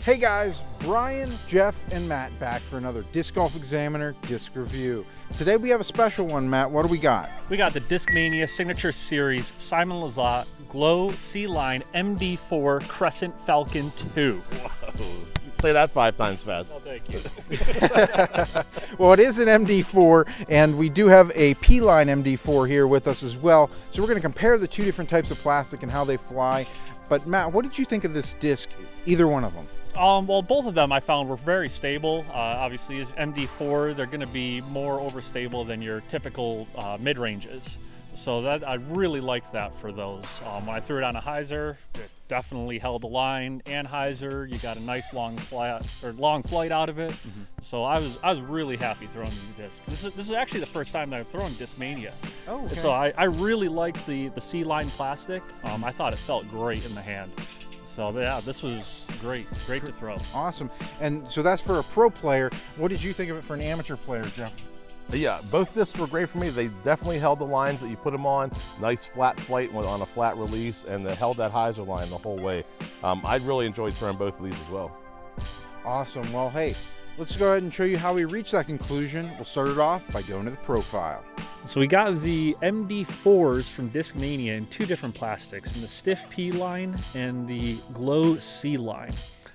Hey guys, Brian, Jeff, and Matt back for another Disc Golf Examiner disc review. Today we have a special one, Matt. What do we got? We got the Discmania Signature Series Simon Lizotte Glow C-Line MD4 Crescent Falcon 2. Whoa. Say that 5 times fast. Oh, thank you. Well, it is an MD4, and we do have a P-Line MD4 here with us as well. So we're going to compare the two different types of plastic and how they fly. But Matt, what did you think of this disc, either one of them? Well, both of them I found were very stable. Obviously, as MD4, they're going to be more overstable than your typical mid-ranges. So that I really liked that for those. When I threw it on a hyzer, it definitely held the line. And hyzer, you got a nice long flight out of it. Mm-hmm. So I was really happy throwing these discs. This is actually the first time that I've thrown Discmania. Oh, okay. So I really liked the C-Line plastic. I thought it felt great in the hand. So yeah, this was great to throw. Awesome. And so that's for a pro player. What did you think of it for an amateur player, Jeff? Yeah, both discs were great for me. They definitely held the lines that you put them on. Nice flat flight on a flat release, and they held that hyzer line the whole way. I really enjoyed throwing both of these as well. Awesome. Well, hey, let's go ahead and show you how we reached that conclusion. We'll start it off by going to the profile. So we got the MD4s from Discmania in two different plastics, in the stiff P line and the glow C line.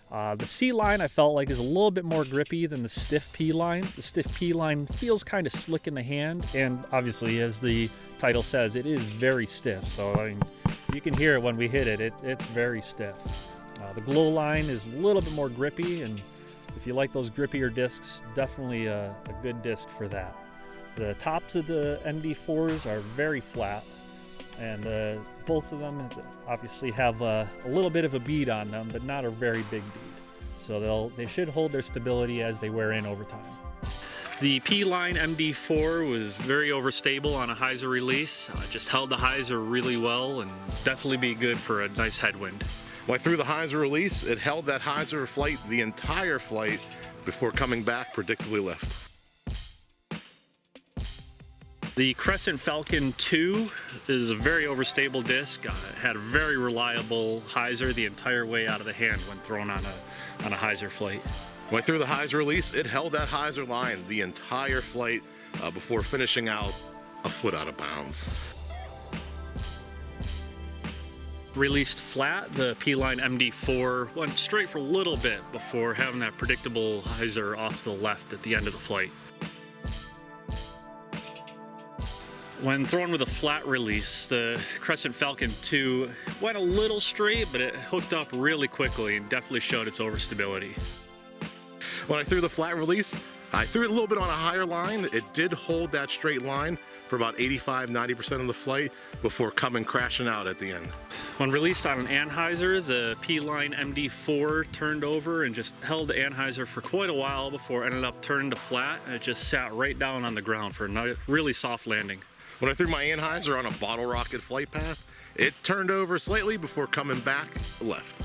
The C line I felt like is a little bit more grippy than the stiff P line. The stiff P line feels kind of slick in the hand, and obviously, as the title says, it is very stiff. So I mean, you can hear it when we hit it. It's very stiff. The glow line is a little bit more grippy, and if you like those grippier discs, definitely a good disc for that. The tops of the MD4s are very flat, and both of them obviously have a little bit of a bead on them, but not a very big bead. So they should hold their stability as they wear in over time. The P-Line MD4 was very overstable on a hyzer release. Just held the hyzer really well and definitely be good for a nice headwind. When I threw the hyzer release, it held that hyzer flight the entire flight before coming back predictably left. The Crescent Falcon 2 is a very overstable disc. It had a very reliable hyzer the entire way out of the hand when thrown on a hyzer flight. When I threw the hyzer release, it held that hyzer line the entire flight before finishing out a foot out of bounds. Released flat, the P-Line MD4 went straight for a little bit before having that predictable hyzer off to the left at the end of the flight. When thrown with a flat release, the Crescent Falcon 2 went a little straight, but it hooked up really quickly and definitely showed its overstability. When I threw the flat release, I threw it a little bit on a higher line. It did hold that straight line for about 85–90% of the flight before coming crashing out at the end. When released on an anhyzer, the P-Line MD4 turned over and just held the anhyzer for quite a while before it ended up turning to flat, and it just sat right down on the ground for a really soft landing. When I threw my anhyzer on a bottle rocket flight path, it turned over slightly before coming back left.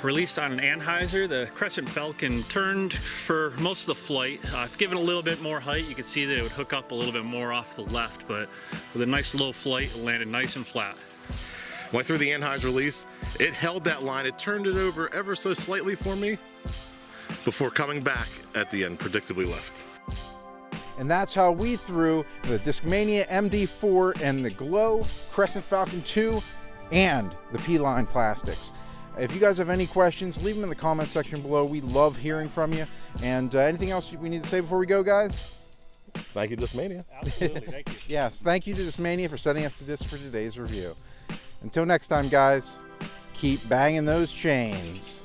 Released on an anhyzer, the Crescent Falcon turned for most of the flight. If given a little bit more height, you could see that it would hook up a little bit more off the left, but with a nice low flight, it landed nice and flat. When I threw the anhyzer release, it held that line. It turned it over ever so slightly for me before coming back at the end, predictably left. And that's how we threw the Discmania MD4 and the Glow Crescent Falcon 2 and the P-Line plastics. If you guys have any questions, leave them in the comment section below. We love hearing from you. And anything else we need to say before we go, guys? Thank you, Discmania. Absolutely, thank you. Yes, thank you to Discmania for sending us the disc for today's review. Until next time, guys, keep banging those chains.